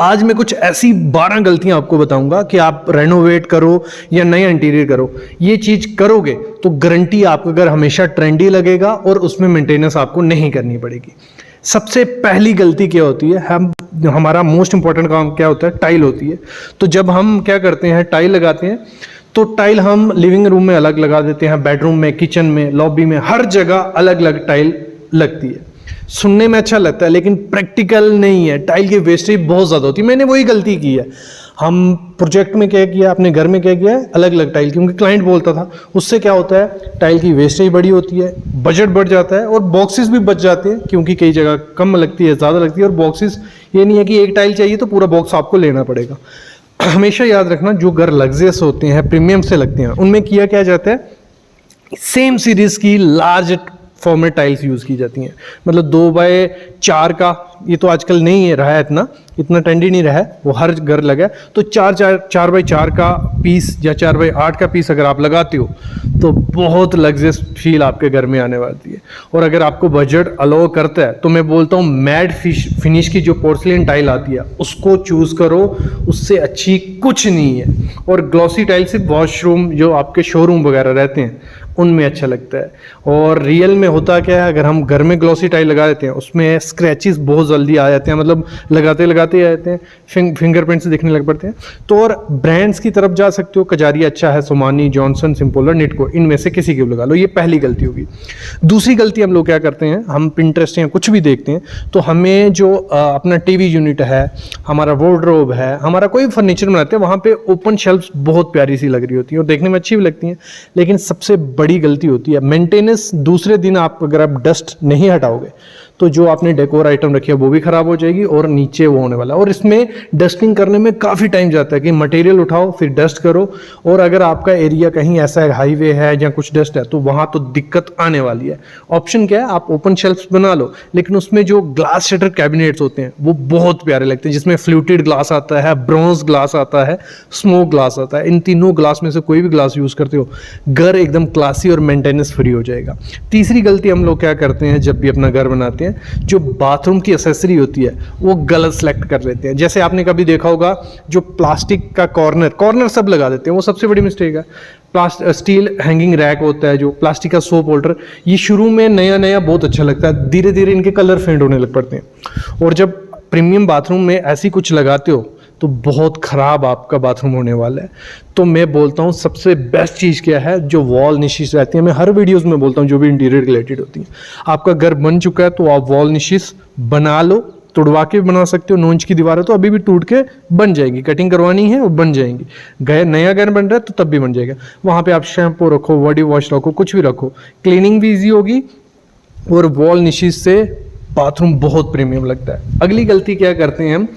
आज मैं कुछ ऐसी 12 गलतियां आपको बताऊंगा कि आप रेनोवेट करो या नया इंटीरियर करो, ये चीज करोगे तो गारंटी आपका घर हमेशा ट्रेंडी लगेगा और उसमें मेंटेनेंस आपको नहीं करनी पड़ेगी। सबसे पहली गलती क्या होती है, हमारा मोस्ट इंपॉर्टेंट काम क्या होता है, टाइल होती है। तो जब हम क्या करते हैं, टाइल लगाते हैं, तो टाइल हम लिविंग रूम में अलग लगा देते हैं, बेडरूम में, किचन में, लॉबी में, हर जगह अलग अलग टाइल लगती है। सुनने में अच्छा लगता है लेकिन प्रैक्टिकल नहीं है, टाइल की वेस्टेज बहुत ज़्यादा होती है। मैंने वही गलती की है। हम प्रोजेक्ट में क्या किया, अपने घर में क्या किया है, अलग अलग टाइल, क्योंकि क्लाइंट बोलता था। उससे क्या होता है, टाइल की वेस्टेज बड़ी होती है, बजट बढ़ जाता है और बॉक्सेस भी बच जाते हैं, क्योंकि कई जगह कम लगती है, ज़्यादा लगती है। और बॉक्सेस ये नहीं है कि एक टाइल चाहिए तो पूरा बॉक्स आपको लेना पड़ेगा। हमेशा याद रखना, जो घर लग्जरियस होते हैं, प्रीमियम से लगते हैं, उनमें किया क्या जाता है, सेम सीरीज की लार्ज फॉर्मेट टाइल्स यूज़ की जाती हैं। मतलब 2x4 का, ये तो आजकल नहीं है रहा है, इतना ट्रेंडी नहीं रहा है, वो हर घर लगा है। तो 4x4 का पीस या 4x8 का पीस अगर आप लगाते हो तो बहुत लग्जरियस फील आपके घर में आने वाली है। और अगर आपको बजट अलाउ करता है तो मैं बोलता हूँ मैट फिनिश की जो पोर्सलिन टाइल आती है उसको चूज़ करो, उससे अच्छी कुछ नहीं है। और ग्लॉसी टाइल से वॉशरूम जो आपके शोरूम वगैरह रहते हैं उनमें अच्छा लगता है। और रियल में होता क्या है, अगर हम घर में ग्लॉसी टाइल लगा देते हैं उसमें स्क्रैचेस बहुत जल्दी आ जाते हैं, मतलब लगाते लगाते आ जाते हैं, फिंगरप्रिंट्स दिखने लग पड़ते हैं। तो और ब्रांड्स की तरफ जा सकते हो, कजारिया अच्छा है, सोमानी, जॉनसन, सिंपोलर, निटको, इनमें से किसी की भी लगा लो। ये पहली गलती होगी। दूसरी गलती हम लोग क्या करते हैं, हम पिंटरेस्ट या कुछ भी देखते हैं तो हमें जो अपना टीवी यूनिट है, हमारा वार्डरोब है, हमारा कोई फर्नीचर बनाते हैं, वहाँ पे ओपन शेल्फ्स बहुत प्यारी सी लग रही होती है और देखने में अच्छी भी लगती हैं। लेकिन सबसे बड़ी गलती होती है मेंटेनेंस। दूसरे दिन आप अगर आप डस्ट नहीं हटाओगे तो जो आपने डेकोर आइटम रखी है वो भी खराब हो जाएगी और नीचे वो होने वाला है। और इसमें डस्टिंग करने में काफ़ी टाइम जाता है कि मटेरियल उठाओ फिर डस्ट करो। और अगर आपका एरिया कहीं ऐसा है, हाईवे है या कुछ डस्ट है, तो वहाँ तो दिक्कत आने वाली है। ऑप्शन क्या है, आप ओपन शेल्फ्स बना लो, लेकिन उसमें जो ग्लास शटर कैबिनेट्स होते हैं वो बहुत प्यारे लगते हैं, जिसमें फ्लूटेड ग्लास आता है, ब्रॉन्ज ग्लास आता है, स्मोक ग्लास आता है। इन तीनों ग्लास में से कोई भी ग्लास यूज़ करते हो, घर एकदम क्लासी और मेंटेनेंस फ्री हो जाएगा। तीसरी गलती हम लोग क्या करते हैं जब भी अपना घर बनाते हैं, जो बाथरूम की एक्सेसरी होती है वो गलत सेलेक्ट कर लेते हैं। जैसे आपने कभी देखा होगा, जो प्लास्टिक का कॉर्नर सब लगा देते हैं, वो सबसे बड़ी मिस्टेक है। स्टील हैंगिंग रैक होता है, जो प्लास्टिक का सोप होल्डर, ये शुरू में नया नया बहुत अच्छा लगता है, धीरे धीरे इनके कलर फेंड होने लग पड़ते हैं। और जब प्रीमियम बाथरूम में ऐसी कुछ लगाते हो तो बहुत ख़राब आपका बाथरूम होने वाला है। तो मैं बोलता हूँ सबसे बेस्ट चीज़ क्या है, जो वॉल निशिस रहती है, मैं हर वीडियोस में बोलता हूँ जो भी इंटीरियर रिलेटेड होती है। आपका घर बन चुका है तो आप वॉल निशिस बना लो, तुड़वा के बना सकते हो। 9 इंच की दीवार है तो अभी भी टूट के बन जाएंगी, कटिंग करवानी है वो बन जाएंगी। नया घर बन रहा है तो तब भी बन जाएगा। वहाँ पर आप शैम्पू रखो, बॉडी वॉश रखो, कुछ भी रखो, क्लीनिंग भी ईजी होगी और वॉल निशिस से बाथरूम बहुत प्रीमियम लगता है। अगली गलती क्या करते हैं हम,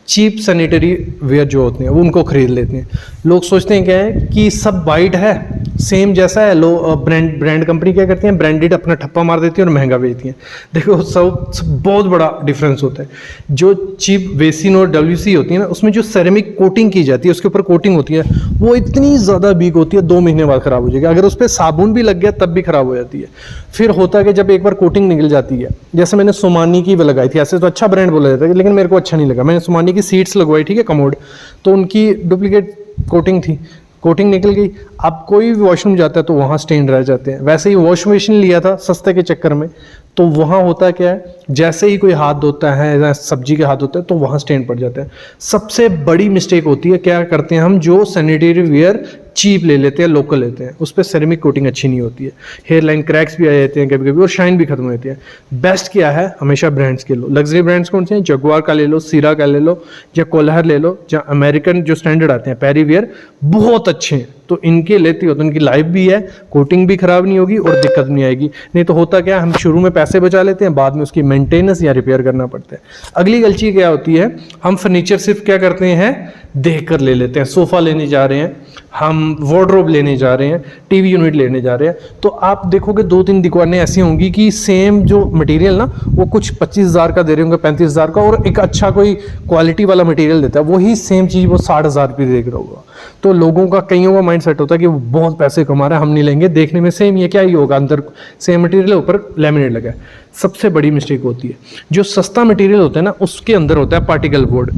चीप सैनिटरी वेयर जो होते हैं वो उनको खरीद लेते हैं। लोग सोचते हैं क्या है कि सब वाइट है, सेम जैसा है, लो ब्रांड कंपनी क्या करती हैं, ब्रांडेड अपना ठप्पा मार देती है और महंगा बेचती हैं। देखो सब बहुत बड़ा डिफरेंस होता है। जो चीप बेसिन और WC होती है ना, उसमें जो सेरेमिक कोटिंग की जाती है, उसके ऊपर कोटिंग होती है, वो इतनी ज़्यादा वीक होती है, 2 महीने बाद ख़राब हो जाएगी। अगर उस पर साबुन भी लग गया तब भी ख़राब हो जाती है। फिर होता है कि जब एक बार कोटिंग निकल जाती है, जैसे मैंने सोमानी की लगाई थी, ऐसे तो अच्छा ब्रांड बोला जाता है लेकिन मेरे को अच्छा नहीं लगा, मैंने सोमानी की सीट्स लगवाई, ठीक है, कमोड, तो उनकी डुप्लीकेट कोटिंग थी, कोटिंग निकल गई। अब कोई भी वॉशरूम जाता है तो वहाँ स्टेन रह जाते हैं। वैसे ही वॉश मशीन लिया था सस्ते के चक्कर में, तो वहाँ होता क्या है, जैसे ही कोई हाथ धोता है या सब्जी के हाथ धोता है तो वहाँ स्टेन पड़ जाता है। सबसे बड़ी मिस्टेक होती है, क्या करते हैं हम, जो सैनिटरी वेयर चीप ले लेते हैं, लोकल लेते हैं, उस पर सेरेमिक कोटिंग अच्छी नहीं होती है, हेयर लाइन क्रैक्स भी आ जाते हैं कभी कभी और शाइन भी खत्म हो जाती है। बेस्ट क्या है, हमेशा ब्रांड्स के लो। लग्जरी ब्रांड्स कौन से हैं, जगुआर का ले लो, सीरा का ले लो, या कोलहर ले लो, या अमेरिकन जो स्टैंडर्ड आते हैं पैरीवियर, बहुत अच्छे हैं। तो इनके लेती हो तो इनकी लाइफ भी है, कोटिंग भी खराब नहीं होगी और दिक्कत नहीं आएगी। नहीं तो होता क्या, हम शुरू में पैसे बचा लेते हैं, बाद में उसकी मेंटेनेंस या रिपेयर करना पड़ता है। अगली गलती क्या होती है, हम फर्नीचर सिर्फ क्या करते हैं, देख कर ले लेते हैं। सोफ़ा लेने जा रहे हैं, हम वार्डरोब लेने जा रहे हैं, टीवी यूनिट लेने जा रहे हैं, तो आप देखोगे 2-3 दुकानें ऐसी होंगी कि सेम जो मटेरियल ना, वो कुछ 25,000 का दे रहे होंगे, 35,000 का, और एक अच्छा कोई क्वालिटी वाला मटेरियल देता है, वही सेम चीज़ वो 60,000 रुपये देख रहा होगा। तो लोगों का, कईयों का माइंड माइंड सेट होता है कि वो बहुत पैसे कमा रहा है, हम नहीं लेंगे, देखने में सेम, ये क्या ही होगा, अंदर सेम मटेरियल है, ऊपर लैमिनेट लगा है। सबसे बड़ी मिस्टेक होती है, जो सस्ता मटेरियल होता है ना उसके अंदर होता है पार्टिकल बोर्ड।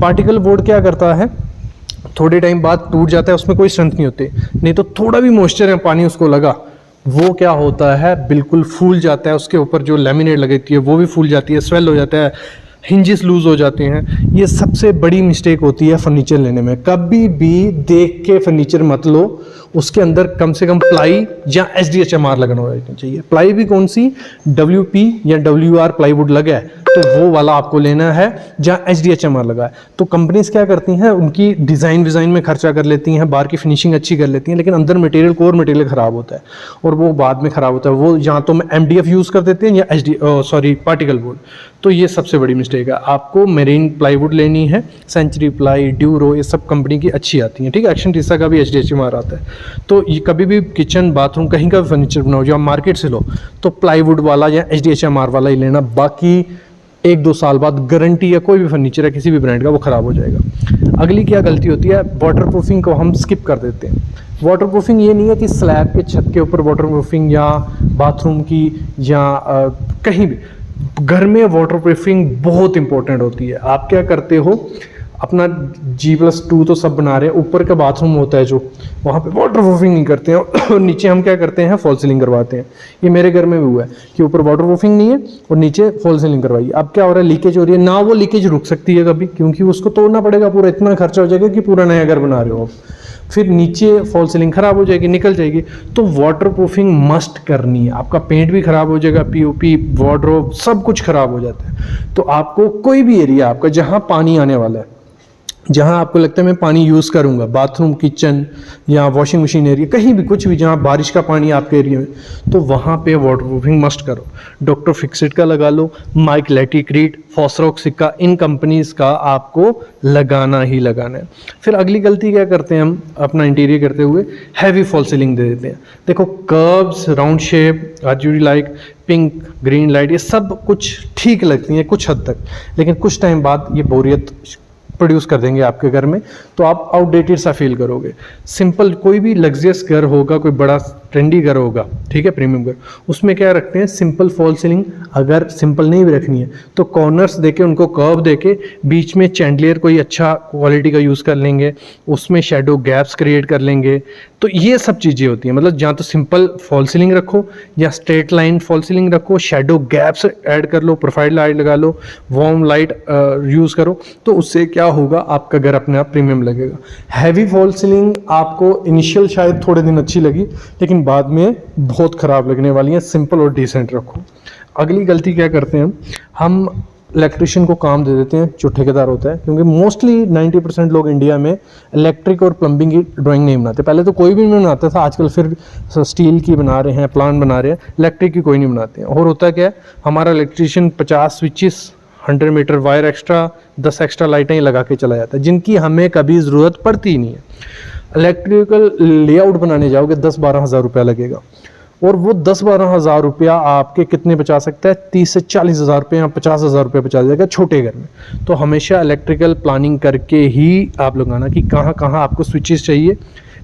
पार्टिकल बोर्ड क्या करता है, थोड़े टाइम बाद टूट जाता है, उसमें कोई स्ट्रेंथ नहीं होती, नहीं तो थोड़ा भी मॉइस्चर है, पानी उसको लगा, वो क्या होता है, बिल्कुल फूल जाता है, उसके ऊपर जो लैमिनेट लगी थी है वो भी फूल जाती है, स्वेल हो जाता है, हिंजेस लूज हो जाते हैं। ये सबसे बड़ी मिस्टेक होती है फर्नीचर लेने में। कभी भी देख के फर्नीचर मत लो, उसके अंदर कम से कम प्लाई या SDHMR लगना होना चाहिए। प्लाई भी कौन सी, WP या WR प्लाईवुड लगा है तो वो वाला आपको लेना है, जहाँ SDHMR लगा है। तो कंपनीज क्या करती हैं, उनकी डिज़ाइन विज़ाइन में खर्चा कर लेती हैं, बाहर की फिनिशिंग अच्छी कर लेती हैं, लेकिन अंदर मटेरियल, कोर मटेरियल ख़राब होता है और वो बाद में ख़राब होता है। वो या तो MDF यूज़ कर देते हैं या पार्टिकल बोर्ड। तो ये सबसे बड़ी मिस्टेक है। आपको मेरीन प्लाईवुड लेनी है, सेंचुरी प्लाई, ड्यूरो, ये सब कंपनी की अच्छी आती हैं, ठीक है। एक्शन टीसा का भी SDHMR आता है। तो ये कभी भी किचन बाथरूम कहीं का भी फर्नीचर बनाओ, जो आप मार्केट से लो, तो प्लाईवुड वाला या SDHMR वाला ही लेना। बाकी 1-2 साल बाद गारंटी है, कोई भी फर्नीचर है किसी भी ब्रांड का, वो ख़राब हो जाएगा। अगली क्या गलती होती है, वाटर प्रूफिंग को हम स्किप कर देते हैं। वाटर प्रूफिंग ये नहीं है कि स्लैब के छत के ऊपर वाटर प्रूफिंग, या बाथरूम की, या कहीं भी, घर में वाटर प्रूफिंग बहुत इंपॉर्टेंट होती है। आप क्या करते हो, अपना G+2 तो सब बना रहे हैं, ऊपर का बाथरूम होता है जो, वहाँ पे वाटर प्रूफिंग नहीं करते हैं और नीचे हम क्या करते हैं, फॉल सीलिंग करवाते हैं। ये मेरे घर में भी हुआ है कि ऊपर वाटर प्रूफिंग नहीं है और नीचे फॉल सीलिंग करवाई। अब क्या हो रहा है, लीकेज हो रही है ना, वो लीकेज रुक सकती है कभी, क्योंकि उसको तोड़ना पड़ेगा पूरा, इतना खर्चा हो जाएगा कि पूरा नया घर बना रहे हो, फिर नीचे फॉल सीलिंग खराब हो जाएगी, निकल जाएगी। तो वाटर प्रूफिंग मस्ट करनी है। आपका पेंट भी खराब हो जाएगा, POP, वार्डरोब, सब कुछ खराब हो जाता है। तो आपको कोई भी एरिया आपका जहाँ पानी आने वाला है, जहाँ आपको लगता है मैं पानी यूज़ करूँगा, बाथरूम, किचन या वॉशिंग मशीन एरिया, कहीं भी कुछ भी जहाँ बारिश का पानी आपके एरिया में, तो वहाँ पे वाटर प्रूफिंग मस्ट करो। डॉक्टर फिक्सिट का लगा लो, माइक लेटिक्रीट, फॉस्रोक्सिक का, इन कंपनीज का आपको लगाना ही लगाना है। फिर अगली गलती क्या करते हैं हम अपना इंटीरियर करते हुए, हैवी फॉल सीलिंग दे देते हैं। देखो curves, round shape, archery like, pink, green light, ये सब कुछ ठीक लगती हैं कुछ हद तक, लेकिन कुछ टाइम बाद ये बोरियत प्रोड्यूस कर देंगे आपके घर में, तो आप आउटडेटेड सा फील करोगे। सिंपल कोई भी लग्जरियस घर होगा, कोई बड़ा ट्रेंडी घर होगा, ठीक है, प्रीमियम घर, उसमें क्या रखते हैं, सिंपल फॉल सीलिंग। अगर सिंपल नहीं भी रखनी है तो कॉर्नर्स देके, उनको कर्व देके, बीच में चैंडलियर कोई अच्छा क्वालिटी का यूज़ कर लेंगे, उसमें शेडो गैप्स क्रिएट कर लेंगे। तो ये सब चीज़ें होती हैं, मतलब जहाँ तो सिंपल फॉल सीलिंग रखो या स्ट्रेट लाइन फॉल सीलिंग रखो, शेडो गैप्स ऐड कर लो, प्रोफाइल लाइट लगा लो, वार्म लाइट यूज़ करो, तो उससे क्या होगा, आपका घर अपने आप प्रीमियम लगेगा। हैवी फॉल सीलिंग आपको इनिशियल शायद थोड़े दिन अच्छी लगी, लेकिन बाद में बहुत ख़राब लगने वाली है। सिंपल और डिसेंट रखो। अगली गलती क्या करते हैं हम इलेक्ट्रिशियन को काम दे देते हैं जो ठेकेदार होता है, क्योंकि मोस्टली 90% लोग इंडिया में इलेक्ट्रिक और प्लम्बिंग की ड्राइंग नहीं बनाते। पहले तो कोई भी नहीं बनाता था, आजकल फिर स्टील की बना रहे हैं, प्लान बना रहे हैं, इलेक्ट्रिक की कोई नहीं बनाते हैं। और होता क्या है, हमारा electrician 50 switches, 100 meter wire extra, 10 extra लाइटें लगा के चला जाता है, जिनकी हमें कभी ज़रूरत पड़ती ही नहीं है। इलेक्ट्रिकल लेआउट बनाने जाओगे 10-12 हज़ार रुपया लगेगा, और वो 10-12 हज़ार रुपया आपके कितने बचा सकता है, 30 से 40 हज़ार रुपये या 50 हज़ार रुपये बचा जाएगा छोटे घर में। तो हमेशा इलेक्ट्रिकल प्लानिंग करके ही आप लगाना कि कहाँ कहाँ आपको स्विचेस चाहिए,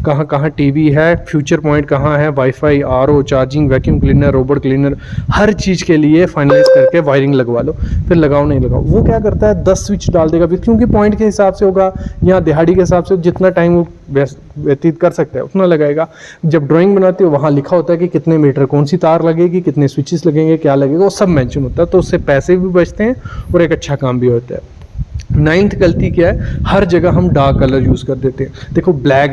कहाँ कहाँ टीवी है, फ्यूचर पॉइंट कहाँ है, WiFi, RO, charging, vacuum cleaner, robot cleaner, हर चीज़ के लिए फाइनलाइज करके वायरिंग लगवा लो। फिर लगाओ नहीं लगाओ, वो क्या करता है 10 स्विच डाल देगा, क्योंकि पॉइंट के हिसाब से होगा या दिहाड़ी के हिसाब से, जितना टाइम वो व्यतीत कर सकता है उतना लगाएगा। जब ड्राइंग बनाते हो वहाँ लिखा होता है कि कितने मीटर कौन सी तार लगेगी, कितने स्विचेस लगेंगे, क्या लगेगा, वो सब मेंशन होता है। तो उससे पैसे भी बचते हैं और एक अच्छा काम भी होता है। 9th गलती क्या है, हर जगह हम डार्क कलर यूज़ कर देते हैं। देखो black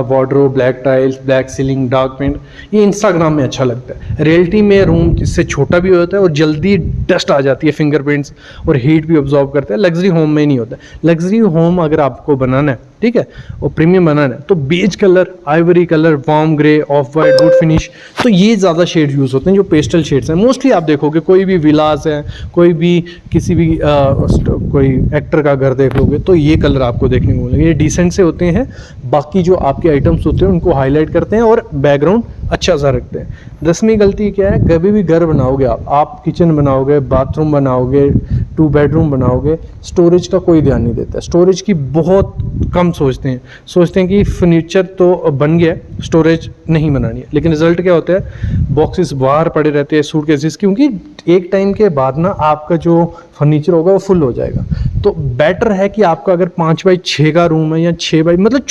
wardrobe, black tiles, black ceiling, dark paint, ये इंस्टाग्राम में अच्छा लगता है। रियलिटी में रूम इससे छोटा भी होता है और जल्दी डस्ट आ जाती है, फिंगरप्रिंट्स और हीट भी ऑब्जॉर्व करता है। लग्जरी होम में नहीं होता है। लग्जरी होम अगर आपको बनाना है, ठीक है, और प्रीमियम बनाना है, तो beige colour, ivory colour, warm grey, off white, wood finish, तो ये ज़्यादा शेड यूज़ होते हैं जो पेस्टल शेड्स हैं। मोस्टली आप देखोगे कोई भी विलास है, कोई भी किसी भी कोई एक्टर का घर देख लोगे तो ये कलर आपको देखने को मिलेंगे। ये डिसेंट से होते हैं, बाकी जो आपके आइटम्स होते हैं उनको हाईलाइट करते हैं और बैकग्राउंड अच्छा सा रखते हैं। 10वीं गलती क्या है, कभी भी घर बनाओगे आप किचन बनाओगे, बाथरूम बनाओगे, 2 बेडरूम बनाओगे, स्टोरेज का कोई ध्यान नहीं देता, स्टोरेज की बहुत कम सोचते हैं कि फर्नीचर तो बन गया है, स्टोरेज नहीं बनानी है। लेकिन रिजल्ट क्या होता है, बॉक्सेस बाहर पड़े रहते हैं, सूटकेसेस, क्योंकि एक टाइम के बाद ना आपका जो फर्नीचर होगा वो फुल हो जाएगा। तो बेटर है कि आपका अगर 5 बाई 6 का रूम है या 6 बाई मतलब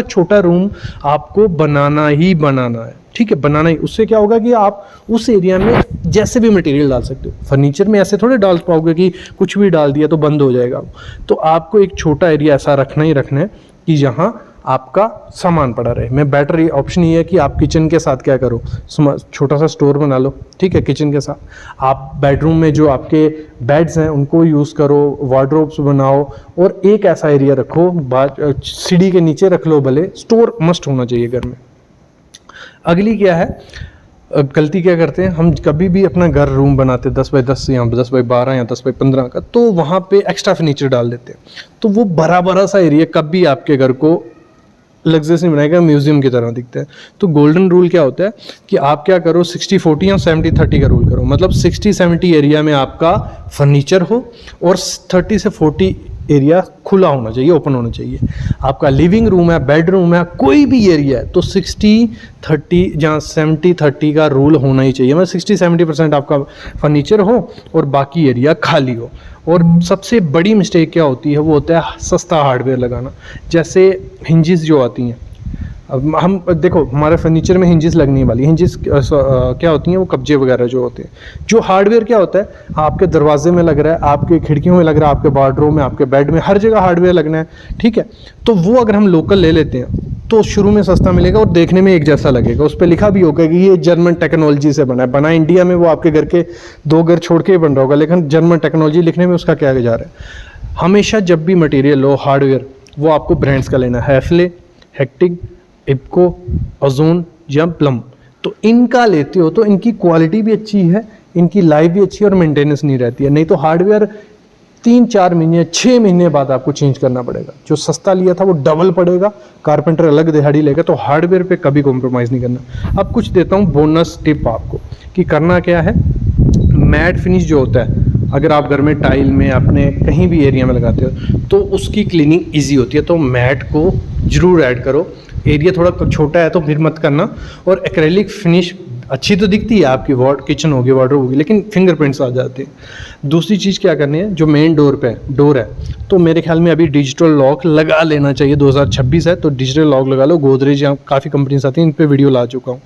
छोटा रूम आपको बनाना ही बनाना है, ठीक है, बनाना ही। उससे क्या होगा कि आप उस एरिया में जैसे भी मटेरियल डाल सकते हो, फर्नीचर में ऐसे थोड़े डाल पाओगे कि कुछ भी डाल दिया तो बंद हो जाएगा। तो आपको एक छोटा एरिया ऐसा रखना ही रखना है कि जहाँ आपका सामान पड़ा रहे। मैं बेटर ये ऑप्शन ये है कि आप किचन के साथ क्या करो, छोटा सा स्टोर बना लो, ठीक है, किचन के साथ आप बेडरूम में जो आपके बेड्स हैं उनको यूज़ करो, वार्डरोब्स बनाओ, और एक ऐसा एरिया रखो, सीढ़ी के नीचे रख लो, भले स्टोर मस्ट होना चाहिए घर में। अगली क्या है, गलती क्या करते हैं हम, कभी भी अपना घर रूम बनाते 10 बाई 10 या 10 बाई 12 या 10 बाई 15 का, तो वहाँ पे एक्स्ट्रा फर्नीचर डाल देते हैं, तो वो बड़ा सा एरिया कभी आपके घर को लग्जरियस नहीं बनाएगा, म्यूजियम की तरह दिखता है। तो गोल्डन रूल क्या होता है कि आप क्या करो, 60-40 या 70-30 का रूल करो, मतलब 60-70 एरिया में आपका फर्नीचर हो और 30 से 40 एरिया खुला होना चाहिए, ओपन होना चाहिए। आपका लिविंग रूम है, बेडरूम है, कोई भी एरिया है, तो 60-30 या 70-30 का रूल होना ही चाहिए, मतलब 60-70% आपका फर्नीचर हो और बाकी एरिया खाली हो। और सबसे बड़ी मिस्टेक क्या होती है, वो होता है सस्ता हार्डवेयर लगाना, जैसे हिंजेस जो आती हैं। अब हम देखो, हमारे फर्नीचर में हिंजेस लगने वाली, हिंजेस क्या होती हैं, वो कब्जे वगैरह जो होते हैं। जो हार्डवेयर क्या होता है, आपके दरवाजे में लग रहा है, आपके खिड़कियों में लग रहा है, आपके वार्डरोब में, आपके बेड में, हर जगह हार्डवेयर लगना है, ठीक है। तो वो अगर हम लोकल ले लेते हैं तो शुरू में सस्ता मिलेगा और देखने में एक जैसा लगेगा, उस पर लिखा भी होगा कि ये जर्मन टेक्नोलॉजी से बना है, बना इंडिया में, वो आपके घर के 2 घर छोड़ के ही बन रहा होगा, लेकिन जर्मन टेक्नोलॉजी लिखने में उसका क्या जा रहा है। हमेशा जब भी मटेरियल हो हार्डवेयर, वो आपको ब्रांड्स का लेना है, हैफले, हेक्टिक, इप्को, ओजोन या प्लम। तो इनका लेते हो तो इनकी क्वालिटी भी अच्छी है, इनकी लाइफ भी अच्छी है और मेंटेनेंस नहीं रहती है। नहीं तो हार्डवेयर 3-4 महीने 6 महीने बाद आपको चेंज करना पड़ेगा, जो सस्ता लिया था वो डबल पड़ेगा, कारपेंटर अलग दिहाड़ी लेगा। तो हार्डवेयर पे कभी कॉम्प्रोमाइज़ नहीं करना। अब कुछ देता हूँ बोनस टिप आपको कि करना क्या है। मैट फिनिश जो होता है, अगर आप घर में टाइल में अपने कहीं भी एरिया में लगाते हो तो उसकी क्लीनिंग ईजी होती है, तो मैट को जरूर ऐड करो। एरिया थोड़ा छोटा है तो फिर मत करना। और एक्रेलिक फिनिश अच्छी तो दिखती है आपकी, किचन होगी, वार्डरोब होगी, लेकिन फिंगरप्रिंट्स आ जाते हैं। दूसरी चीज़ क्या करनी है, जो मेन डोर है, तो मेरे ख्याल में अभी डिजिटल लॉक लगा लेना चाहिए। 2026 है तो डिजिटल लॉक लगा लो। गोदरेज या काफ़ी कंपनीज आती हैं, इन पे वीडियो ला चुका हूँ।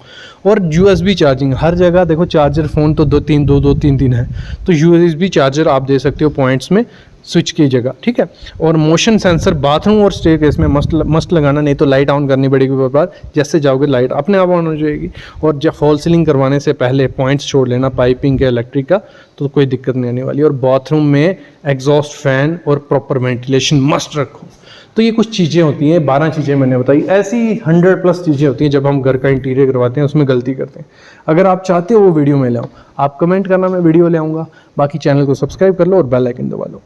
और USB चार्जिंग हर जगह देखो, चार्जर फ़ोन तो 2-3 है, तो USB चार्जर आप दे सकते हो पॉइंट्स में, स्विच की जगह, ठीक है। और मोशन सेंसर बाथरूम और स्टेयरकेस में मस्ट लगाना, नहीं तो लाइट ऑन करनी पड़ेगी बार बार, जैसे जाओगे लाइट अपने आप ऑन हो जाएगी। और जब फॉल सीलिंग करवाने से पहले पॉइंट्स छोड़ लेना, पाइपिंग का, इलेक्ट्रिक का, तो कोई दिक्कत नहीं आने वाली। और बाथरूम में एग्जॉस्ट फैन और प्रॉपर वेंटिलेशन मस्ट रखो। तो ये कुछ चीज़ें होती हैं, 12 चीज़ें मैंने बताई, ऐसी 100+ चीज़ें होती हैं जब हम घर का इंटीरियर करवाते हैं, उसमें गलती करते हैं। अगर आप चाहते हो वो वीडियो में ले आऊँ, आप कमेंट करना, मैं वीडियो ले आऊँगा। बाकी चैनल को सब्सक्राइब कर लो और बेल आइकन दबा लो।